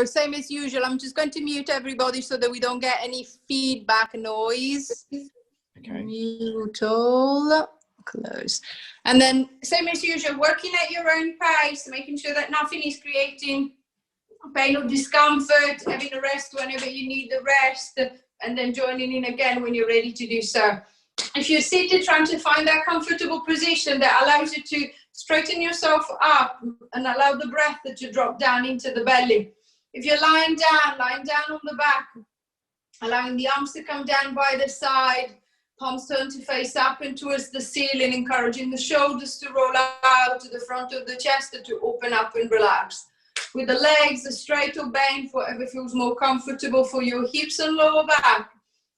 Same as usual. I'm just going to mute everybody so that we don't get any feedback noise. Okay. Mute all. Close. And then same as usual, working at your own pace, making sure that nothing is creating pain or discomfort, having a rest whenever you need the rest, and then joining in again when you're ready to do so. If you're seated, trying to find that comfortable position that allows you to straighten yourself up and allow the breath to drop down into the belly. If you're lying down on the back, allowing the arms to come down by the side, palms turn to face up and towards the ceiling, encouraging the shoulders to roll out to the front of the chest to open up and relax. With the legs straight or bent, whatever feels more comfortable for your hips and lower back.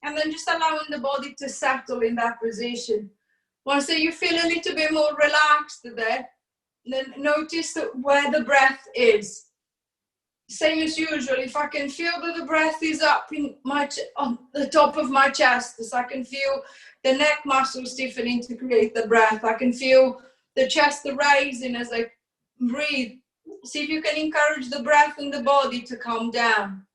And then just allowing the body to settle in that position. Once you feel a little bit more relaxed there, then notice where the breath is. Same as usual, if I can feel that the breath is up on the top of my chest, so I can feel the neck muscle stiffening to create the breath. I can feel the chest raising as I breathe. See if you can encourage the breath in the body to calm down.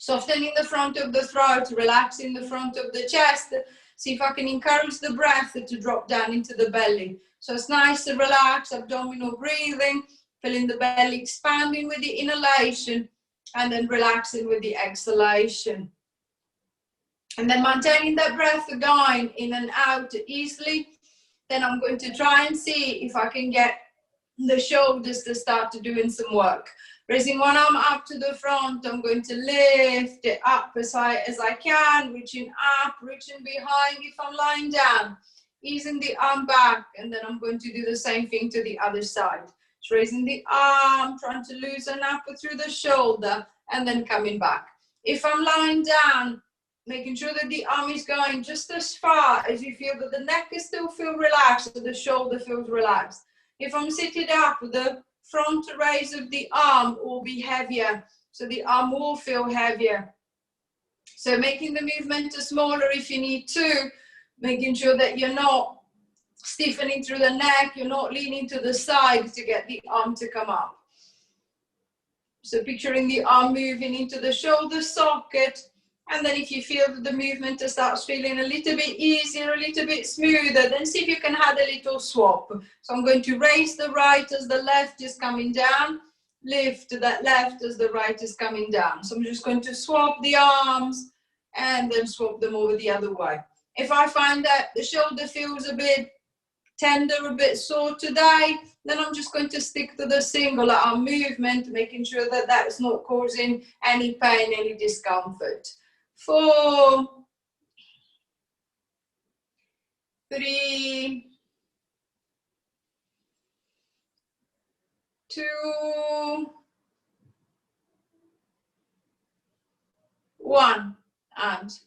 Softening the front of the throat, relaxing the front of the chest. See if I can encourage the breath to drop down into the belly. So it's nice to relax, abdominal breathing. Feeling the belly expanding with the inhalation and then relaxing with the exhalation. And then maintaining that breath going in and out easily. Then I'm going to try and see if I can get the shoulders to start doing some work. Raising one arm up to the front, I'm going to lift it up as high as I can, reaching up, reaching behind if I'm lying down. Easing the arm back, and then I'm going to do the same thing to the other side. Raising the arm, trying to loosen up through the shoulder, and then coming back. If I'm lying down, making sure that the arm is going just as far as you feel that the neck is still feel relaxed, the shoulder feels relaxed. If I'm sitting up, the front raise of the arm will be heavier, so the arm will feel heavier. So making the movement smaller if you need to, making sure that you're not stiffening through the neck, you're not leaning to the side to get the arm to come up. So picturing the arm moving into the shoulder socket, and then if you feel that the movement starts feeling a little bit easier, a little bit smoother, then see if you can add a little swap. So I'm going to raise the right as the left is coming down, lift that left as the right is coming down. So I'm just going to swap the arms and then swap them over the other way. If I find that the shoulder feels a bit tender, a bit sore today, then I'm just going to stick to the single arm movement, making sure that that's not causing any pain, any discomfort. 4, 3, 2, 1, and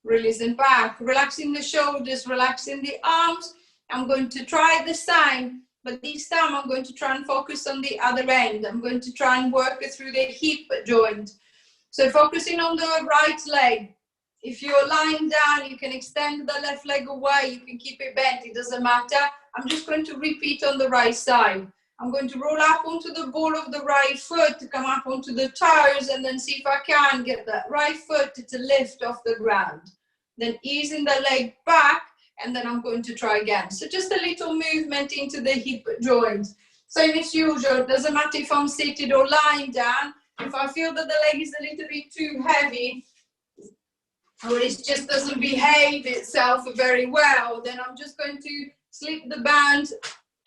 releasing back, relaxing the shoulders, relaxing the arms. I'm going to try the same, but this time I'm going to try and focus on the other end. I'm going to try and work through the hip joint. So focusing on the right leg. If you're lying down, you can extend the left leg away. You can keep it bent. It doesn't matter. I'm just going to repeat on the right side. I'm going to roll up onto the ball of the right foot to come up onto the toes and then see if I can get that right foot to lift off the ground. Then easing the leg back, and then I'm going to try again. So just a little movement into the hip joint. Same as usual. It doesn't matter if I'm seated or lying down. If I feel that the leg is a little bit too heavy, or it just doesn't behave itself very well, then I'm just going to slip the band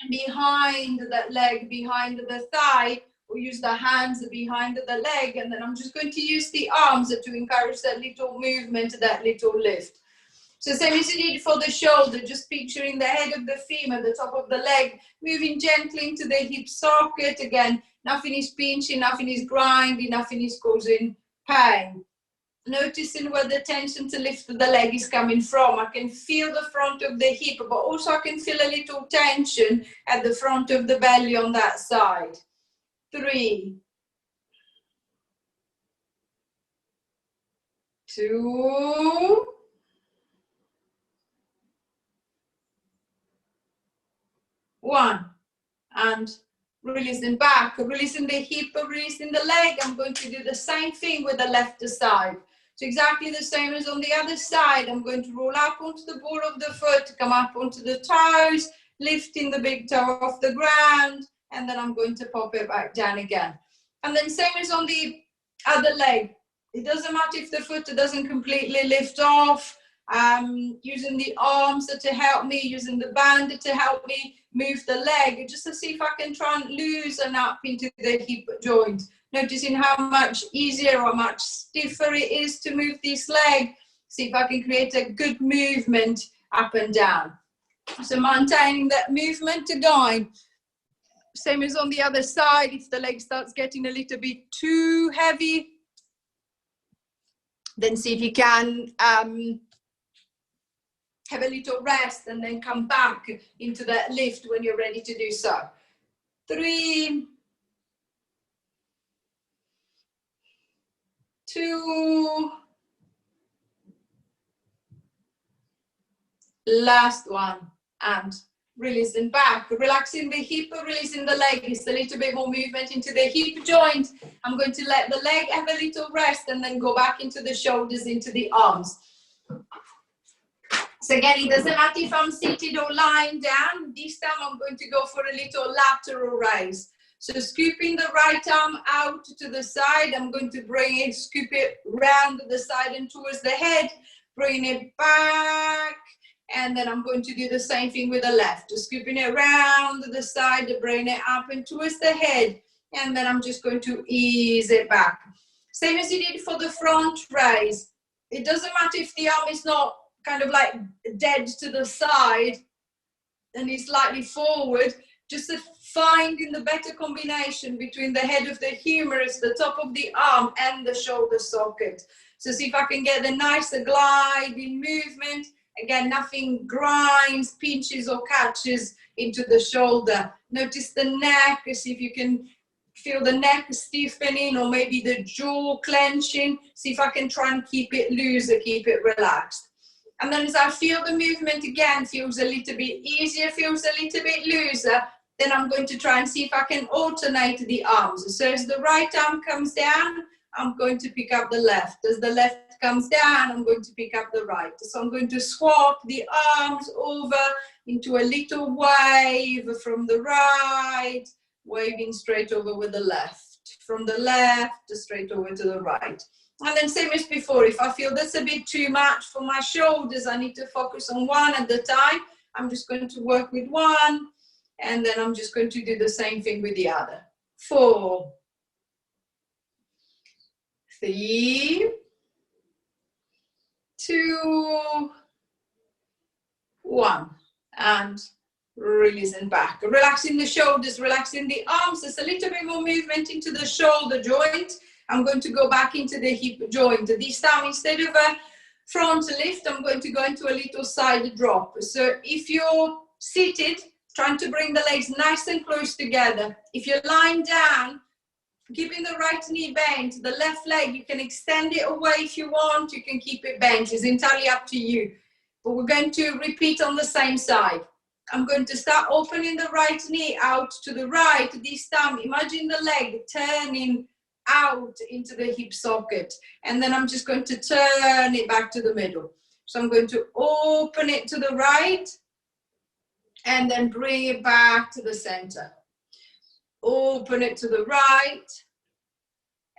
behind that leg, behind the thigh, or use the hands behind the leg, and then I'm just going to use the arms to encourage that little movement, that little lift. So same as you did for the shoulder, just picturing the head of the femur, the top of the leg, moving gently into the hip socket. Again, nothing is pinching, nothing is grinding, nothing is causing pain. Noticing where the tension to lift the leg is coming from. I can feel the front of the hip, but also I can feel a little tension at the front of the belly on that side. 3, 2, 1, and releasing back, releasing the hip, releasing the leg. I'm going to do the same thing with the left side. So exactly the same as on the other side. I'm going to roll up onto the ball of the foot, come up onto the toes, lifting the big toe off the ground, and then I'm going to pop it back down again. And then same as on the other leg. It doesn't matter if the foot doesn't completely lift off. Using the arms to help me, using the band to help me move the leg, just to see if I can try and loosen up into the hip joint. Noticing how much easier or much stiffer it is to move this leg. See if I can create a good movement up and down. So maintaining that movement again. Same as on the other side, if the leg starts getting a little bit too heavy, then see if you can have a little rest and then come back into that lift when you're ready to do so. 3, 2, last one, and releasing back, relaxing the hip, releasing the leg. It's a little bit more movement into the hip joint. I'm going to let the leg have a little rest and then go back into the shoulders, into the arms. So again, it doesn't matter if I'm seated or lying down. This time I'm going to go for a little lateral raise. So scooping the right arm out to the side, I'm going to bring it, scoop it round the side and towards the head, bring it back, and then I'm going to do the same thing with the left. Just scooping it round the side, bring it up and towards the head, and then I'm just going to ease it back. Same as you did for the front raise. It doesn't matter if the arm is not kind of like dead to the side and it's slightly forward, just finding the better combination between the head of the humerus, the top of the arm, and the shoulder socket. So see if I can get the nicer gliding movement. Again, nothing grinds, pinches, or catches into the shoulder. Notice the neck, see if you can feel the neck stiffening or maybe the jaw clenching. See if I can try and keep it loose or keep it relaxed. And then as I feel the movement again, feels a little bit easier, feels a little bit looser, then I'm going to try and see if I can alternate the arms. So as the right arm comes down, I'm going to pick up the left. As the left comes down, I'm going to pick up the right. So I'm going to swap the arms over into a little wave from the right, waving straight over with the left. From the left, straight over to the right. And then same as before, if I feel that's a bit too much for my shoulders, I need to focus on one at a time. I'm just going to work with one, and then I'm just going to do the same thing with the other. 4, 3, 2, 1, and releasing back. Relaxing the shoulders, relaxing the arms. There's a little bit more movement into the shoulder joint. I'm going to go back into the hip joint. This time, instead of a front lift, I'm going to go into a little side drop. So if you're seated, trying to bring the legs nice and close together. If you're lying down, keeping the right knee bent, the left leg, you can extend it away if you want. You can keep it bent. It's entirely up to you. But we're going to repeat on the same side. I'm going to start opening the right knee out to the right. This time, imagine the leg turning out into the hip socket, and then I'm just going to turn it back to the middle. So I'm going to open it to the right and then bring it back to the center. Open it to the right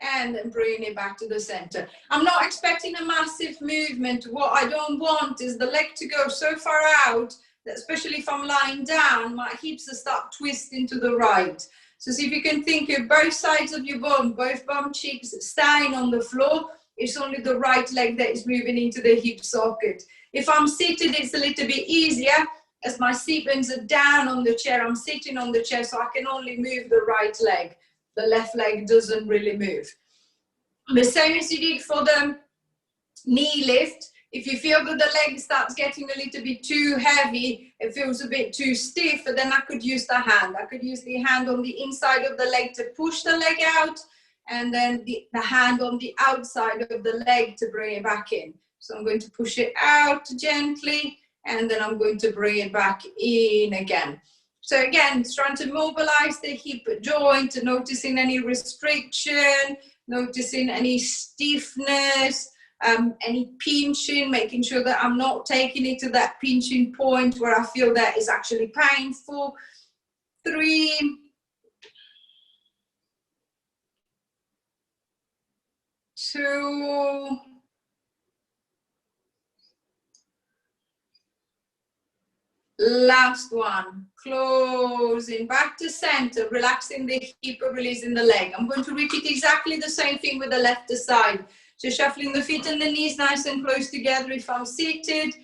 and then bring it back to the center. I'm not expecting a massive movement. What I don't want is the leg to go so far out that, especially if I'm lying down, my hips will start twisting to the right. So see if you can think of both sides of your bum, both bum cheeks staying on the floor. It's only the right leg that is moving into the hip socket. If I'm seated, it's a little bit easier. As my seat bones are down on the chair, I'm sitting on the chair, so I can only move the right leg. The left leg doesn't really move. The same as you did for the knee lift. If you feel that the leg starts getting a little bit too heavy, it feels a bit too stiff, then I could use the hand. I could use the hand on the inside of the leg to push the leg out, and then the hand on the outside of the leg to bring it back in. So I'm going to push it out gently, and then I'm going to bring it back in again. So again, it's trying to mobilize the hip joint, noticing any restriction, noticing any stiffness, any pinching, making sure that I'm not taking it to that pinching point where I feel that is actually painful. 3, 2, last one, closing back to center, relaxing the hip, releasing the leg. I'm going to repeat exactly the same thing with the left side. So shuffling the feet and the knees nice and close together if I'm seated,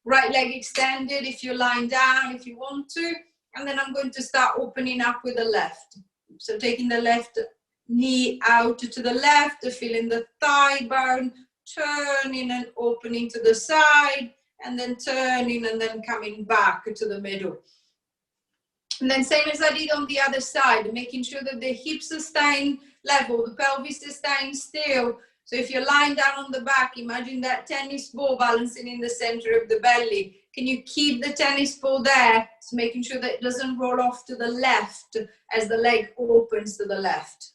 right leg extended if you're lying down, if you want to, and then I'm going to start opening up with the left. So taking the left knee out to the left, feeling the thigh bone, turning and opening to the side, and then turning and then coming back to the middle. And then same as I did on the other side, making sure that the hips are staying level, the pelvis is staying still. So if you're lying down on the back, imagine that tennis ball balancing in the center of the belly. Can you keep the tennis ball there? So making sure that it doesn't roll off to the left as the leg opens to the left.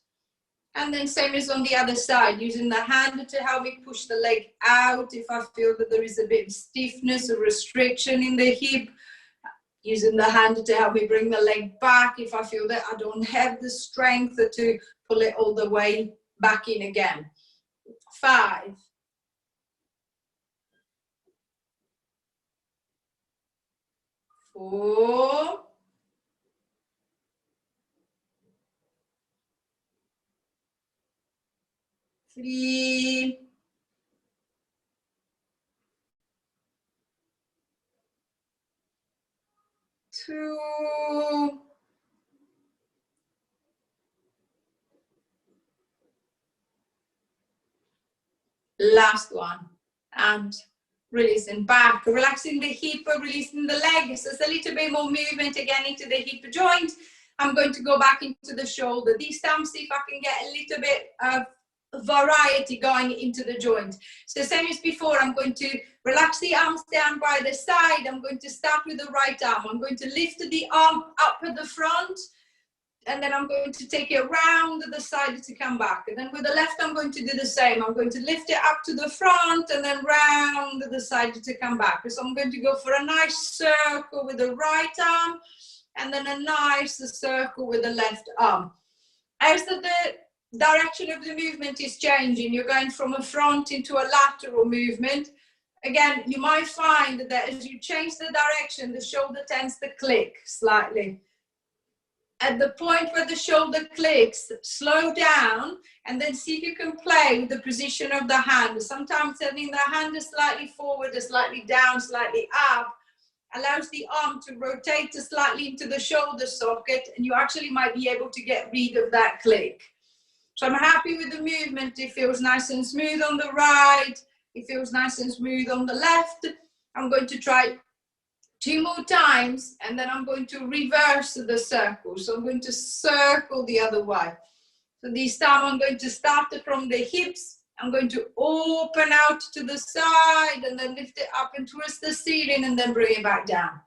And then same as on the other side, using the hand to help me push the leg out if I feel that there is a bit of stiffness or restriction in the hip. Using the hand to help me bring the leg back if I feel that I don't have the strength to pull it all the way back in again. 5, 4, 3, 2, last one, and releasing back, relaxing the hip, releasing the leg. So it's a little bit more movement again into the hip joint. I'm going to go back into the shoulder. This time, see if I can get a little bit of variety going into the joint. So same as before, I'm going to relax the arms down by the side. I'm going to start with the right arm. I'm going to lift the arm up at the front, and then I'm going to take it round the side to come back. And then with the left, I'm going to do the same. I'm going to lift it up to the front and then round the side to come back. So I'm going to go for a nice circle with the right arm and then a nice circle with the left arm. As the direction of the movement is changing, you're going from a front into a lateral movement. Again, you might find that as you change the direction, the shoulder tends to click slightly. At the point where the shoulder clicks, slow down and then see if you can play with the position of the hand. Sometimes turning the hand slightly forward, slightly down, slightly up allows the arm to rotate slightly into the shoulder socket, and you actually might be able to get rid of that click. So I'm happy with the movement. It feels nice and smooth on the right. It feels nice and smooth on the left. I'm going to try 2 more times, and then I'm going to reverse the circle. So I'm going to circle the other way. So this time I'm going to start from the hips. I'm going to open out to the side and then lift it up and towards the ceiling and then bring it back down.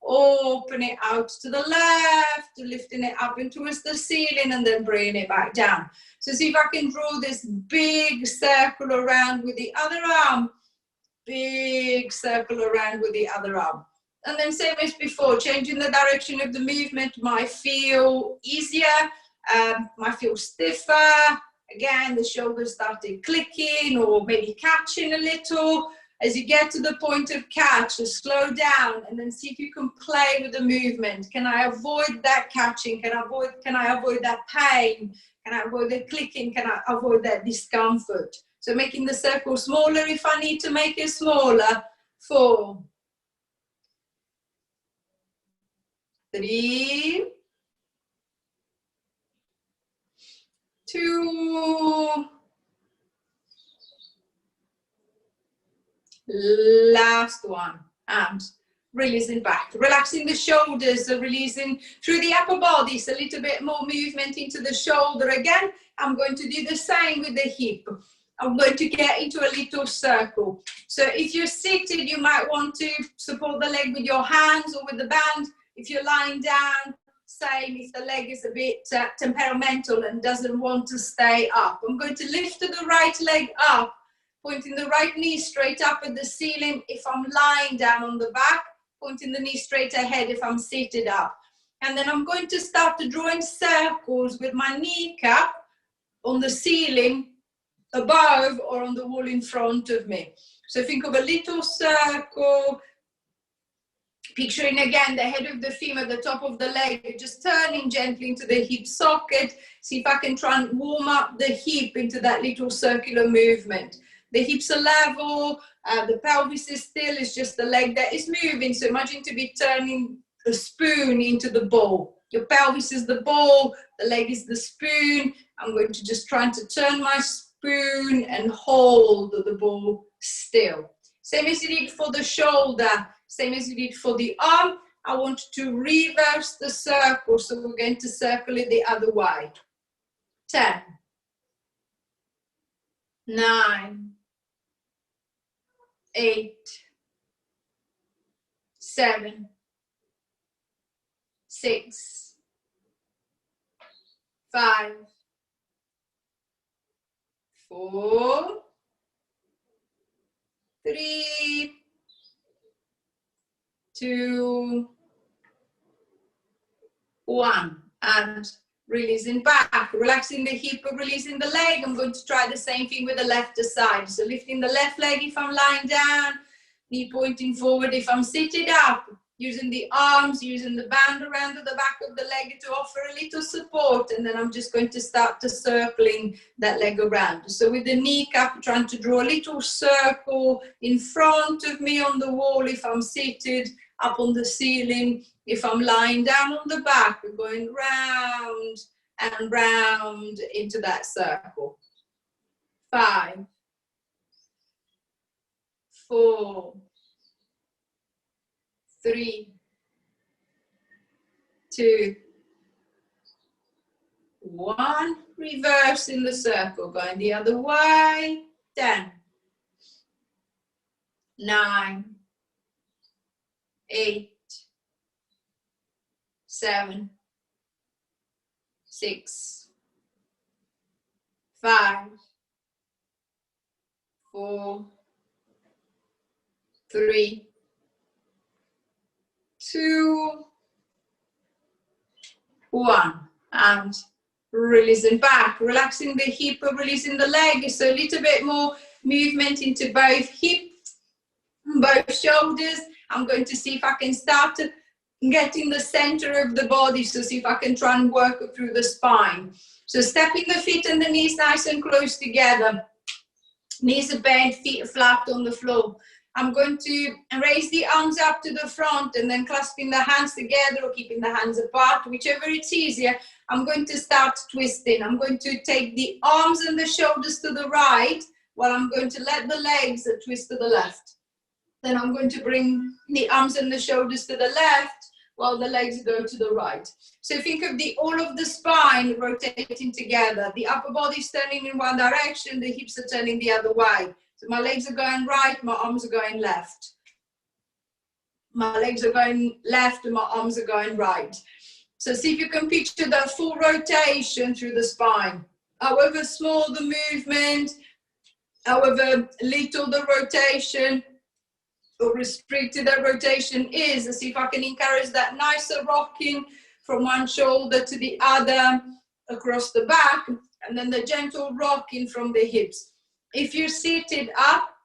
Open it out to the left, lifting it up and towards the ceiling and then bringing it back down. So see if I can draw this big circle around with the other arm. Big circle around with the other arm. And then same as before, changing the direction of the movement might feel easier, might feel stiffer. Again, the shoulders started clicking or maybe catching a little. As you get to the point of catch, slow down and then see if you can play with the movement. Can I avoid that catching? Can I avoid that pain? Can I avoid the clicking? Can I avoid that discomfort? So making the circle smaller if I need to make it smaller. 4, 3, 2, last one, and releasing back, relaxing the shoulders, releasing through the upper body, so a little bit more movement into the shoulder. Again, I'm going to do the same with the hip. I'm going to get into a little circle. So if you're seated, you might want to support the leg with your hands or with the band. If you're lying down, same if the leg is a bit temperamental and doesn't want to stay up. I'm going to lift the right leg up, pointing the right knee straight up at the ceiling if I'm lying down on the back, pointing the knee straight ahead if I'm seated up. And then I'm going to start to draw in circles with my kneecap on the ceiling above or on the wall in front of me. So think of a little circle, picturing again the head of the femur, the top of the leg, just turning gently into the hip socket. See if I can try and warm up the hip into that little circular movement. The hips are level, the pelvis is still, it's just the leg that is moving. So imagine to be turning a spoon into the bowl. Your pelvis is the bowl, the leg is the spoon. I'm going to just try to turn my spoon and hold the ball still. Same as you did for the shoulder, same as you did for the arm. I want to reverse the circle, so we're going to circle it the other way. 10, 9, 8, 7, 6, 5, 4, 3, 2, 1, and releasing back, relaxing the hip, releasing the leg. I'm going to try the same thing with the left side. So lifting the left leg if I'm lying down, knee pointing forward if I'm seated up, using the arms, using the band around the back of the leg to offer a little support, and then I'm just going to start to circling that leg around. So with the kneecap, trying to draw a little circle in front of me on the wall if I'm seated, up on the ceiling if I'm lying down on the back, going round and round into that circle. 5, 4, 3, 2, 1. Reverse in the circle, going the other way. 10, 9, 8, 7, 6, 5, 4, 3, 2, 1. And releasing back, relaxing the hip, releasing the leg. So a little bit more movement into both hips, both shoulders. I'm going to see if I can start getting the center of the body. So see if I can try and work through the spine. So stepping the feet and the knees nice and close together. Knees are bent, feet are flat on the floor. I'm going to raise the arms up to the front and then clasping the hands together or keeping the hands apart, whichever it's easier. I'm going to start twisting. I'm going to take the arms and the shoulders to the right while I'm going to let the legs twist to the left. Then I'm going to bring the arms and the shoulders to the left while the legs go to the right. So think of all of the spine rotating together. The upper body's turning in one direction, the hips are turning the other way. So my legs are going right, my arms are going left. My legs are going left and my arms are going right. So see if you can picture that full rotation through the spine. However small the movement, however little the rotation, or restricted that rotation is, and see if I can encourage that nicer rocking from one shoulder to the other across the back, and then the gentle rocking from the hips. If you're seated up,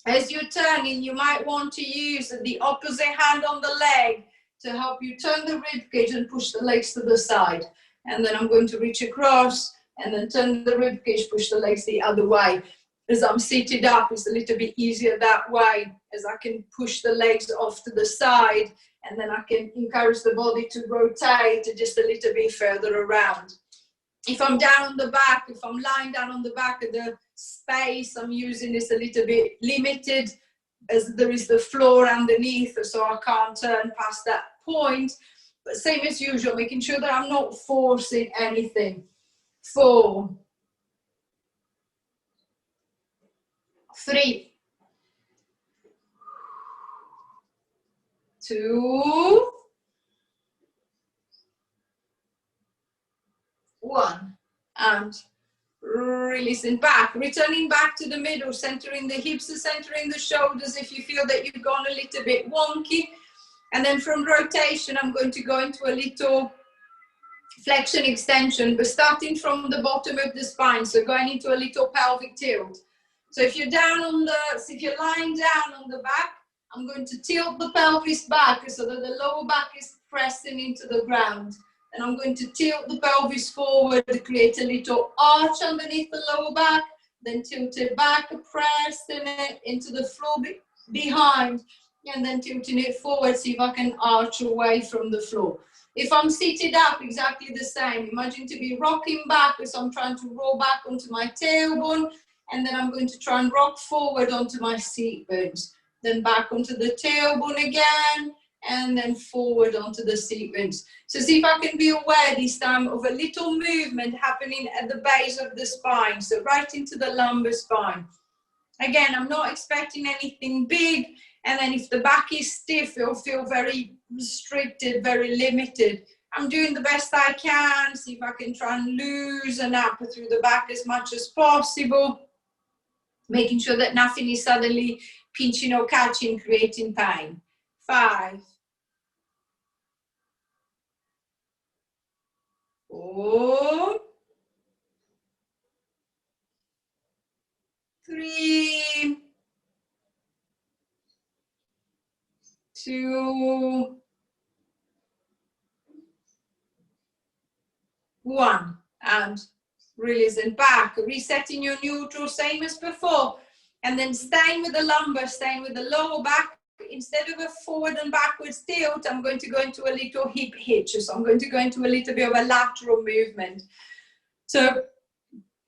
as you're turning, you might want to use the opposite hand on the leg to help you turn the rib cage and push the legs to the side. And then I'm going to reach across and then turn the rib cage, push the legs the other way. As I'm seated up, it's a little bit easier that way, as I can push the legs off to the side, and then I can encourage the body to rotate just a little bit further around. If I'm down on the back, if I'm lying down on the back of the space I'm using is a little bit limited, as there is the floor underneath, so I can't turn past that point. But same as usual, making sure that I'm not forcing anything. 4, 3, 2, 1, and releasing back, returning back to the middle, centering the hips, centering the shoulders if you feel that you've gone a little bit wonky. And then from rotation, I'm going to go into a little flexion extension, but starting from the bottom of the spine, so going into a little pelvic tilt. So if you're if you're lying down on the back, I'm going to tilt the pelvis back so that the lower back is pressing into the ground. And I'm going to tilt the pelvis forward to create a little arch underneath the lower back, then tilt it back, pressing it into the floor behind, and then tilting it forward, see if I can arch away from the floor. If I'm seated up, exactly the same. Imagine to be rocking back as I'm trying to roll back onto my tailbone, and then I'm going to try and rock forward onto my seat bones. Then back onto the tailbone again, and then forward onto the seat bones. So see if I can be aware this time of a little movement happening at the base of the spine, so right into the lumbar spine. Again, I'm not expecting anything big, and then if the back is stiff, it'll feel very restricted, very limited. I'm doing the best I can, see if I can try and loosen up through the back as much as possible, making sure that nothing is suddenly pinching or catching, creating pain. 5, 4, 3, 2, 1, and releasing back, resetting your neutral, same as before, and then staying with the lumbar, staying with the lower back. Instead of a forward and backwards tilt, I'm going to go into a little hip hitch, so I'm going to go into a little bit of a lateral movement. So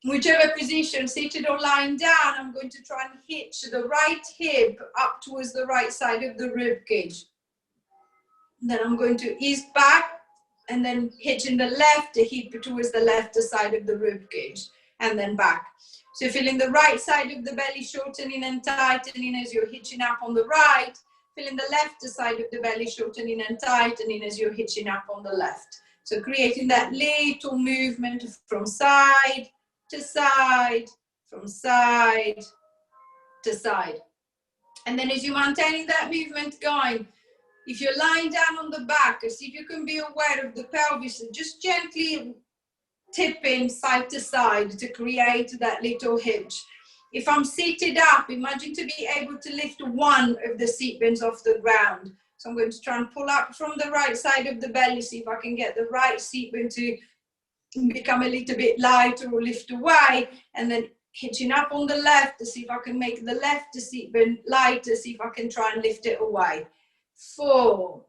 whichever position, seated or lying down, I'm going to try and hitch the right hip up towards the right side of the rib cage. Then I'm going to ease back, and then hitching the left hip towards the left side of the rib cage, and then back. So feeling the right side of the belly shortening and tightening as you're hitching up on the right, feeling the left side of the belly shortening and tightening as you're hitching up on the left. So creating that little movement from side to side, from side to side. And then as you're maintaining that movement going, if you're lying down on the back, see if you can be aware of the pelvis and just gently tipping side to side to create that little hitch. If I'm seated up, imagine to be able to lift one of the seat bones off the ground. So I'm going to try and pull up from the right side of the belly, see if I can get the right seat bone to become a little bit lighter or lift away, and then hitching up on the left to see if I can make the left seat bone lighter, see if I can try and lift it away. 4,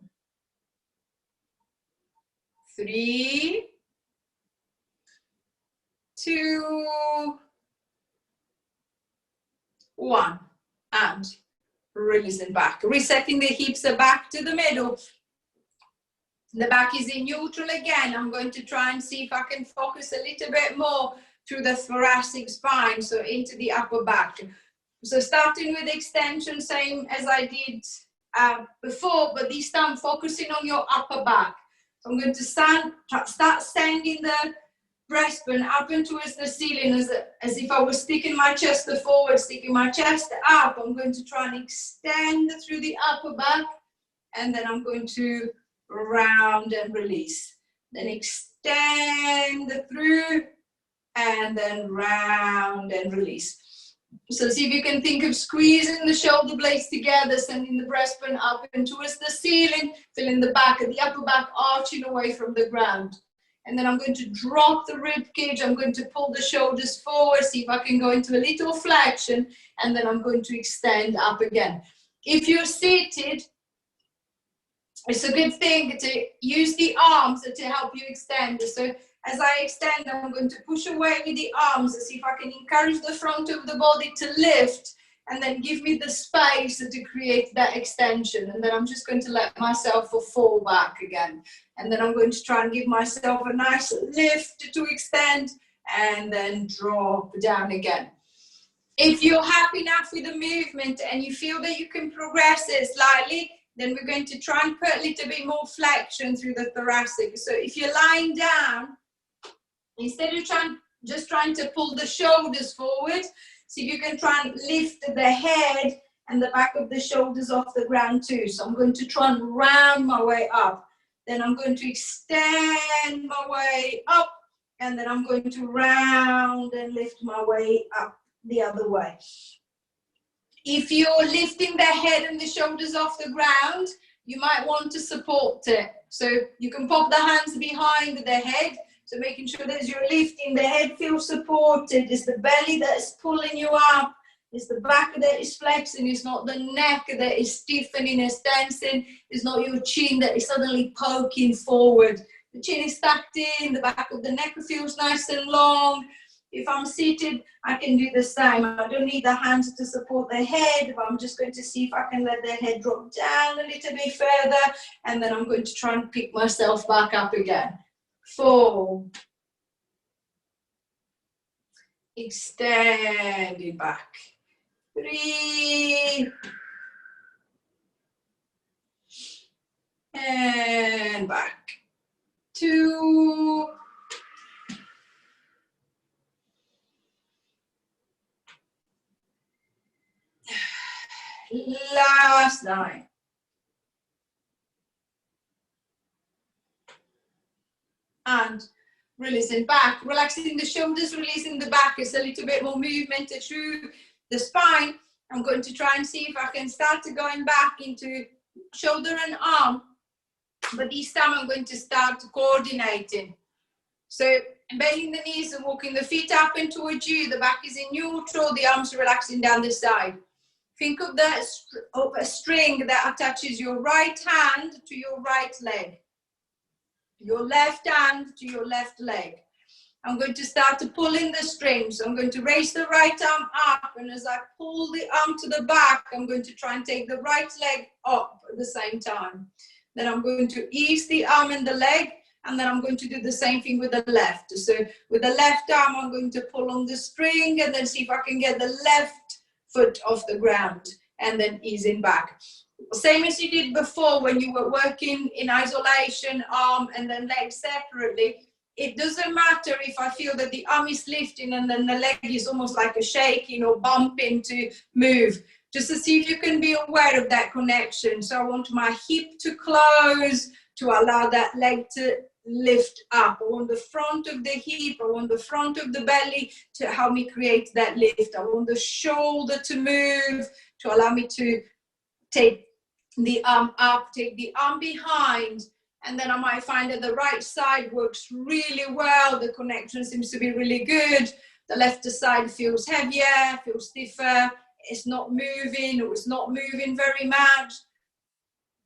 3, 2, 1, and releasing back. Resetting the hips back to the middle. The back is in neutral again. I'm going to try and see if I can focus a little bit more through the thoracic spine, so into the upper back. So starting with extension, same as I did before, but this time focusing on your upper back. So I'm going to start sending the breastbone up and towards the ceiling as if I was sticking my chest forward, sticking my chest up. I'm going to try and extend through the upper back, and then I'm going to round and release. Then extend through, and then round and release. So see if you can think of squeezing the shoulder blades together, sending the breastbone up and towards the ceiling, feeling the back of the upper back arching away from the ground. And then I'm going to drop the rib cage. I'm going to pull the shoulders forward, see if I can go into a little flexion, and then I'm going to extend up again. If you're seated, it's a good thing to use the arms to help you extend. So as I extend, I'm going to push away with the arms to see if I can encourage the front of the body to lift, and then give me the space to create that extension. And then I'm just going to let myself fall back again. And then I'm going to try and give myself a nice lift to extend, and then drop down again. If you're happy enough with the movement and you feel that you can progress it slightly, then we're going to try and put a little bit more flexion through the thoracic. So if you're lying down, Instead of just trying to pull the shoulders forward, see if you can try and lift the head and the back of the shoulders off the ground too. So I'm going to try and round my way up. Then I'm going to extend my way up, and then I'm going to round and lift my way up the other way. If you're lifting the head and the shoulders off the ground, you might want to support it. So you can pop the hands behind the head. So making sure that as you're lifting, the head feels supported. It's the belly that is pulling you up. It's the back that is flexing. It's not the neck that is stiffening and tensing. It's not your chin that is suddenly poking forward. The chin is tucked in. The back of the neck feels nice and long. If I'm seated, I can do the same. I don't need the hands to support the head, but I'm just going to see if I can let the head drop down a little bit further, and then I'm going to try and pick myself back up again. 4. Extend it back. 3. And back. 2. Last time. And releasing back, relaxing the shoulders, releasing the back. It's a little bit more movement through the spine. I'm going to try and see if I can start to going back into shoulder and arm, but this time I'm going to start coordinating. So bending the knees and walking the feet up and towards you. The back is in neutral, the arms are relaxing down the side. Think of a string that attaches your right hand to your right leg, your left hand to your left leg. I'm going to start to pull in the string. So I'm going to raise the right arm up, and as I pull the arm to the back, I'm going to try and take the right leg up at the same time. Then I'm going to ease the arm and the leg, and then I'm going to do the same thing with the left. So with the left arm, I'm going to pull on the string and then see if I can get the left foot off the ground, and then easing back. Same as you did before when you were working in isolation, arm and then leg separately. It doesn't matter if I feel that the arm is lifting and then the leg is almost like a shaking or bumping to move. Just to see if you can be aware of that connection. So I want my hip to close to allow that leg to lift up. I want the front of the hip, I want the front of the belly to help me create that lift. I want the shoulder to move to allow me to take the arm up, take the arm behind, and then I might find that the right side works really well. The connection seems to be really good. The left side feels heavier, feels stiffer. It's not moving, or it's not moving very much.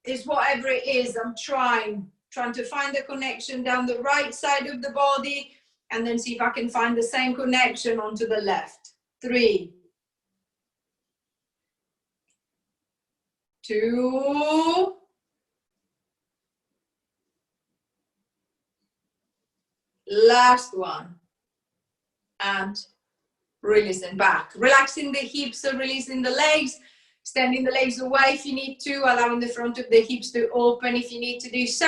It's whatever it is. I'm trying to find the connection down the right side of the body, and then see if I can find the same connection onto the left. 3, 2, last one, and releasing back. Relaxing the hips, so releasing the legs, extending the legs away if you need to, allowing the front of the hips to open if you need to do so.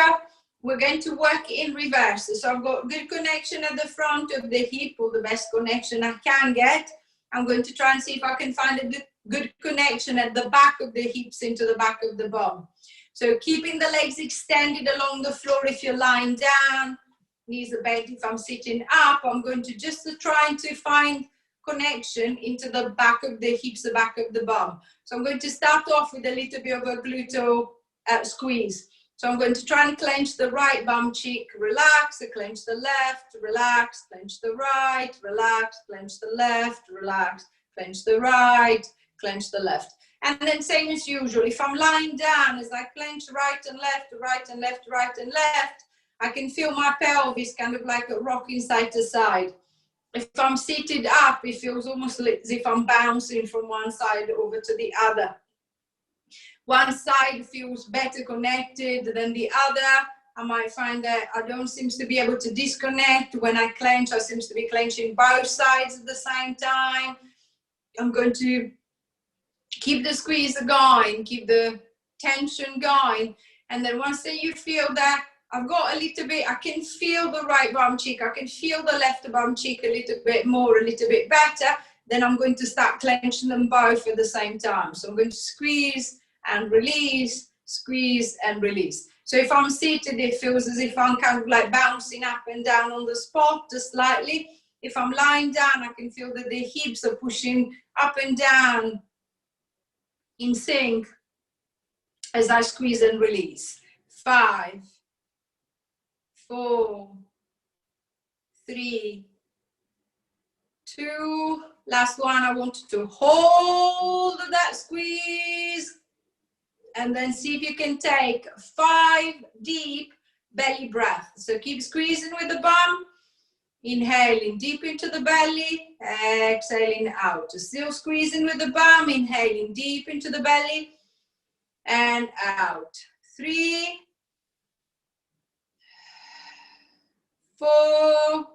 We're going to work in reverse. So I've got good connection at the front of the hip, or the best connection I can get. I'm going to try and see if I can find a good connection at the back of the hips into the back of the bum. So keeping the legs extended along the floor if you're lying down, knees are bent if I'm sitting up. I'm going to just try to find connection into the back of the hips, the back of the bum. So I'm going to start off with a little bit of a gluteal squeeze. So I'm going to try and clench the right bum cheek, relax, clench the left, relax, clench the right, relax, clench the left, relax, clench the right, clench the left. And then same as usual, if I'm lying down, as I clench right and left, right and left, right and left, I can feel my pelvis kind of like a rocking side to side. If I'm seated up, it feels almost as if I'm bouncing from one side over to the other. One side feels better connected than the other. I might find that I don't seem to be able to disconnect. When I clench, I seem to be clenching both sides at the same time. I'm going to keep the squeeze going, keep the tension going. And then once you feel that I've got a little bit, I can feel the right bum cheek, I can feel the left bum cheek a little bit more, a little bit better, then I'm going to start clenching them both at the same time. So I'm going to squeeze and release, squeeze and release. So if I'm seated, it feels as if I'm kind of like bouncing up and down on the spot just slightly. If I'm lying down, I can feel that the hips are pushing up and down in sync as I squeeze and release. 5, 4, 3, 2. Last one, I want you to hold that squeeze. And then see if you can take 5 deep belly breaths. So keep squeezing with the bum. Inhaling deep into the belly, exhaling out. Still squeezing with the bum, inhaling deep into the belly and out. 3, 4,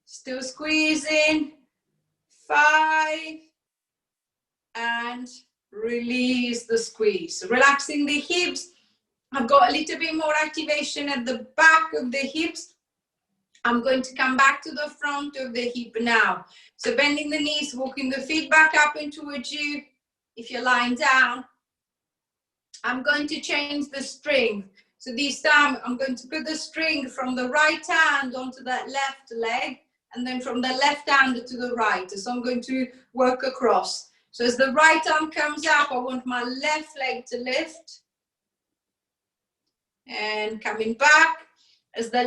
still squeezing. 5, and release the squeeze. Relaxing the hips. I've got a little bit more activation at the back of the hips. I'm going to come back to the front of the hip now. So bending the knees, walking the feet back up and towards you. If you're lying down, I'm going to change the string. So this time I'm going to put the string from the right hand onto that left leg, and then from the left hand to the right. So I'm going to work across. So as the right arm comes up, I want my left leg to lift. And coming back, as the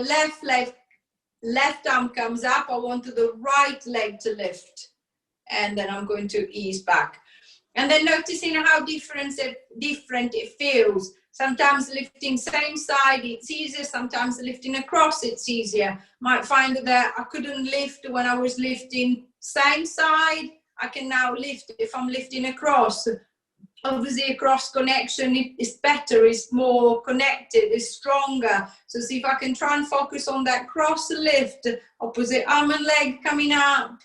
left arm comes up, I want the right leg to lift. And then I'm going to ease back. And then noticing how different it feels. Sometimes lifting same side, it's easier. Sometimes lifting across, it's easier. Might find that I couldn't lift when I was lifting same side. I can now lift if I'm lifting across. Obviously, a cross connection is better, is more connected, is stronger. So see if I can try and focus on that cross lift. Opposite arm and leg coming up.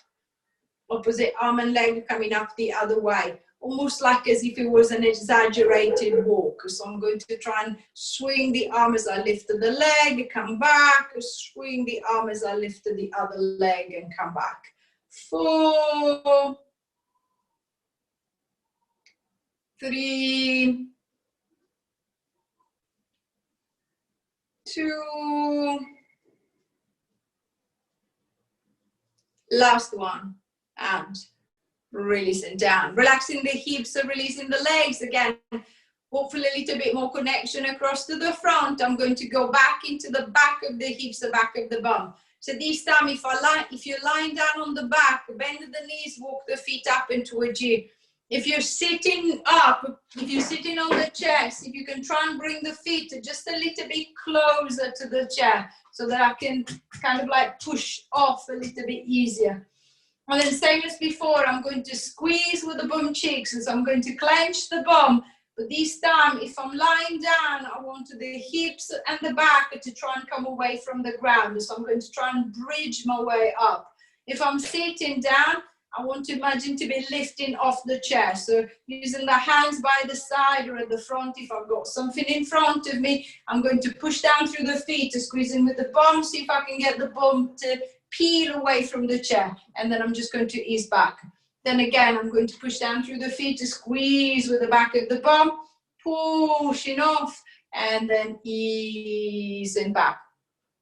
Opposite arm and leg coming up the other way. Almost like as if it was an exaggerated walk. So I'm going to try and swing the arm as I lift the leg, come back. Swing the arm as I lift the other leg and come back. 4, 3, 2, last one, and releasing down. Relaxing the hips, so releasing the legs again. Hopefully a little bit more connection across to the front. I'm going to go back into the back of the hips, the back of the bum. So this time, if you're lying down on the back, bend the knees, walk the feet up and towards you. If you're sitting up, if you're sitting on the chest, if you can try and bring the feet just a little bit closer to the chair so that I can kind of like push off a little bit easier. And then same as before, I'm going to squeeze with the bum cheeks, and so I'm going to clench the bum. But this time, if I'm lying down, I want the hips and the back to try and come away from the ground. So I'm going to try and bridge my way up. If I'm sitting down, I want to imagine to be lifting off the chair. So using the hands by the side or at the front. If I've got something in front of me, I'm going to push down through the feet to squeeze in with the bum. See if I can get the bum to peel away from the chair. And then I'm just going to ease back. Then again, I'm going to push down through the feet to squeeze with the back of the bum, pushing off, and then easing back.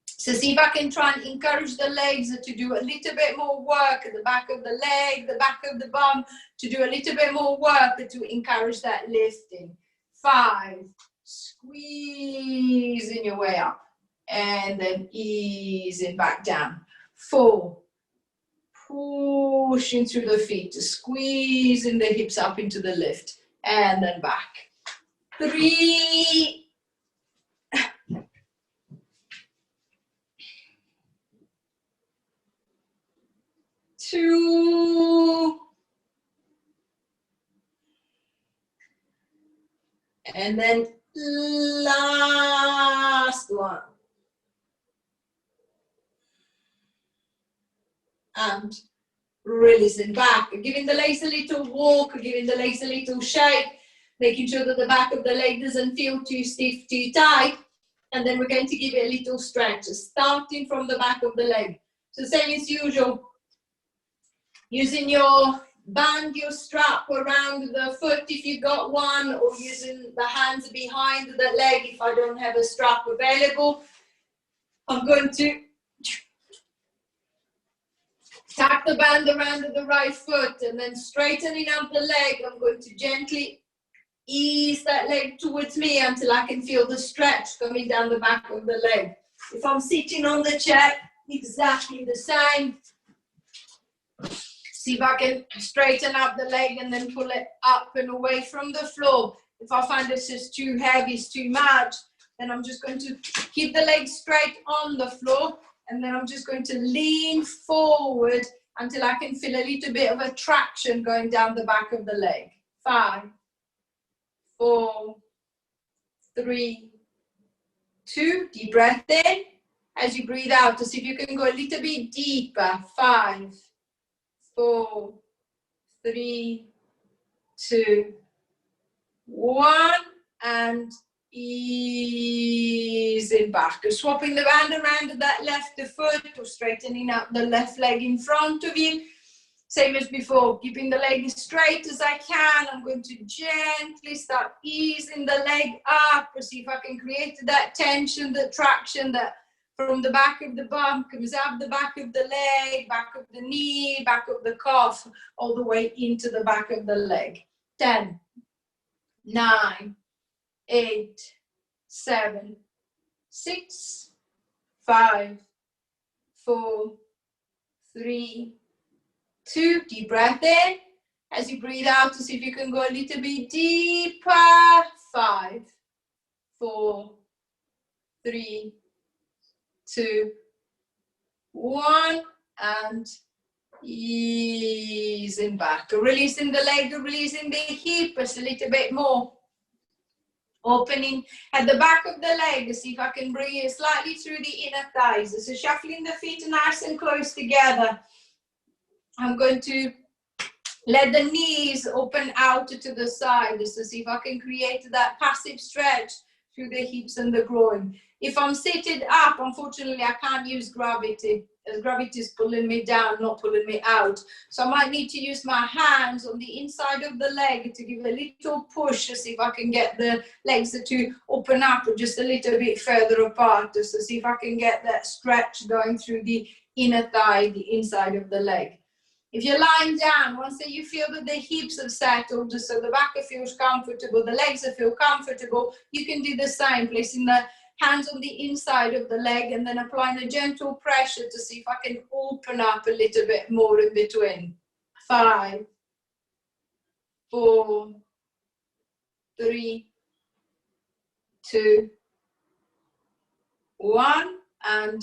So see if I can try and encourage the legs to do a little bit more work at the back of the leg, the back of the bum, to do a little bit more work to encourage that lifting. 5, squeezing your way up, and then easing back down. 4, pushing through the feet, squeezing the hips up into the lift, and then back. 3, 2, and then last one. And releasing back, giving the legs a little walk, giving the legs a little shake, making sure that the back of the leg doesn't feel too stiff, too tight. And then we're going to give it a little stretch, starting from the back of the leg. So same as usual, using your band, your strap around the foot if you've got one, or using the hands behind the leg if I don't have a strap available. I'm going to tap the band around the right foot and then straightening up the leg. I'm going to gently ease that leg towards me until I can feel the stretch coming down the back of the leg. If I'm sitting on the chair, exactly the same. See if I can straighten up the leg and then pull it up and away from the floor. If I find this is too heavy, it's too much, then I'm just going to keep the leg straight on the floor, and then I'm just going to lean forward until I can feel a little bit of a traction going down the back of the leg. 5, 4, 3, 2. Deep breath in. As you breathe out, to see if you can go a little bit deeper. 5, 4, 3, 2, 1, and easing back. Swapping the band around that left foot, or straightening up the left leg in front of you. Same as before, keeping the leg as straight as I can. I'm going to gently start easing the leg up, or see if I can create that tension, that traction that from the back of the bum comes up the back of the leg, back of the knee, back of the calf, all the way into the back of the leg. 10, 9, 8, 7, 6, 5, 4, 3, 2. Deep breath in. As you breathe out, to see if you can go a little bit deeper. 5, 4, 3, 2, 1, and easing back. Releasing the leg, releasing the hip just a little bit more. Opening at the back of the leg, see if I can bring it slightly through the inner thighs. So shuffling the feet nice and close together. I'm going to let the knees open out to the side. So see if I can create that passive stretch through the hips and the groin. If I'm seated up, unfortunately, I can't use gravity. As gravity is pulling me down, not pulling me out. So I might need to use my hands on the inside of the leg to give a little push to see if I can get the legs to open up just a little bit further apart. So see if I can get that stretch going through the inner thigh, the inside of the leg. If you're lying down, once that you feel that the hips have settled, so the back feels comfortable, the legs feel comfortable, you can do the same, placing the hands on the inside of the leg and then applying a gentle pressure to see if I can open up a little bit more in between. 5, 4, 3, 2, 1, and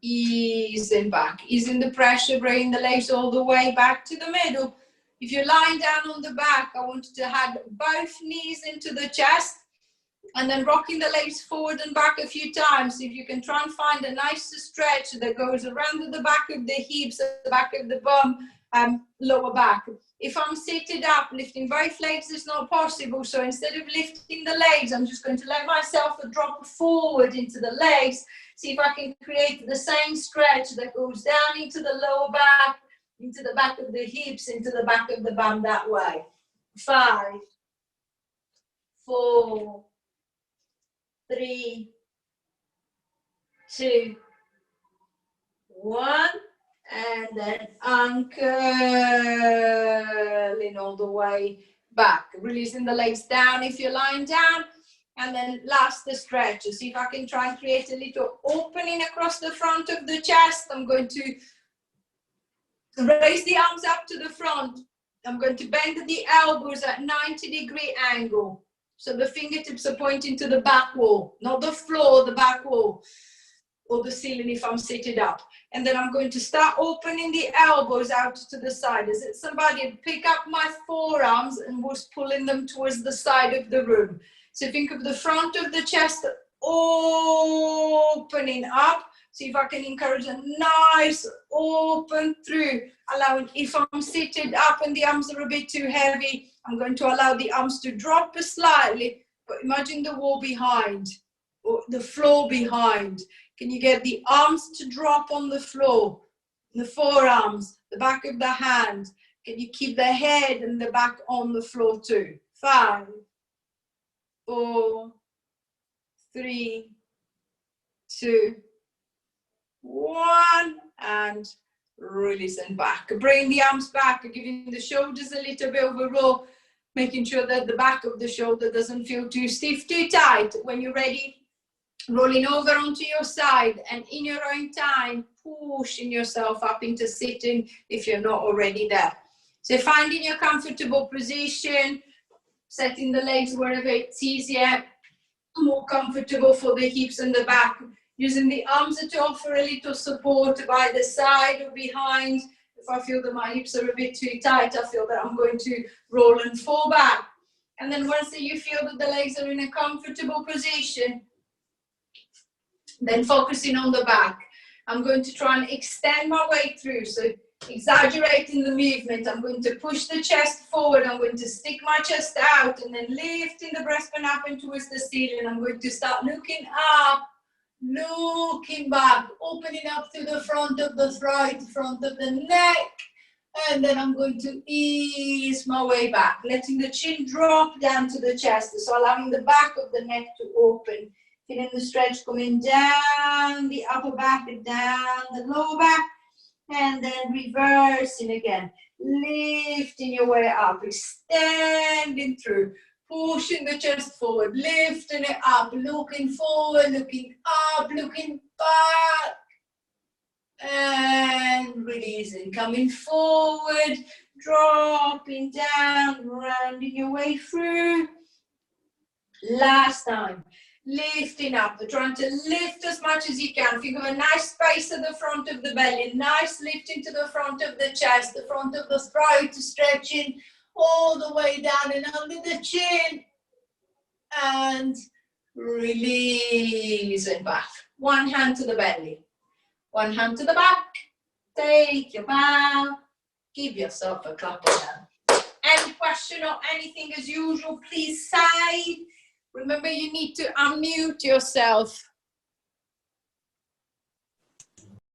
easing back, easing the pressure, bringing the legs all the way back to the middle. If you're lying down on the back, I want you to have both knees into the chest and then rocking the legs forward and back a few times. If you can try and find a nice stretch that goes around the back of the hips, the back of the bum, lower back. If I'm seated up, lifting both legs is not possible. So instead of lifting the legs, I'm just going to let myself drop forward into the legs. See if I can create the same stretch that goes down into the lower back, into the back of the hips, into the back of the bum that way. 5, 4, 3, 2, 1, and then uncurling all the way back, releasing the legs down if you're lying down, and then last the stretch. See if I can try and create a little opening across the front of the chest. I'm going to raise the arms up to the front. I'm going to bend the elbows at 90-degree angle. So the fingertips are pointing to the back wall, not the floor, the back wall, or the ceiling if I'm seated up. And then I'm going to start opening the elbows out to the side. As if somebody pick up my forearms and was pulling them towards the side of the room. So think of the front of the chest opening up. See if I can encourage a nice open through, allowing, if I'm seated up and the arms are a bit too heavy, I'm going to allow the arms to drop slightly, but imagine the wall behind. the floor behind? Can you get the arms to drop on the floor? The forearms, the back of the hand. Can you keep the head and the back on the floor too? 5, 4, 3, 2, 1, and release and back. Bring the arms back, giving the shoulders a little bit of a roll, making sure that the back of the shoulder doesn't feel too stiff, too tight. When you're ready, rolling over onto your side, and in your own time, pushing yourself up into sitting if you're not already there. So finding your comfortable position, setting the legs wherever it's easier, more comfortable for the hips and the back, using the arms to offer a little support by the side or behind. If I feel that my hips are a bit too tight, I feel that I'm going to roll and fall back. And then once you feel that the legs are in a comfortable position, then focusing on the back. I'm going to try and extend my way through, so exaggerating the movement. I'm going to push the chest forward, I'm going to stick my chest out, and then lifting the breastbone up and towards the ceiling. I'm going to start looking up, looking back, opening up to the front of the throat, front of the neck, and then I'm going to ease my way back, letting the chin drop down to the chest, so allowing the back of the neck to open. Feeling the stretch coming down the upper back and down the lower back, and then reversing again, lifting your way up, extending through, pushing the chest forward, lifting it up, looking forward, looking up, looking back, and releasing, coming forward, dropping down, rounding your way through. Last time. Lifting up, trying to lift as much as you can. Think of a nice space at the front of the belly, nice lifting to the front of the chest, the front of the throat, stretching all the way down and under the chin, and release and back. One hand to the belly, one hand to the back. Take your bow, give yourself a clap of hands. Any question or anything as usual, please say. Remember, you need to unmute yourself.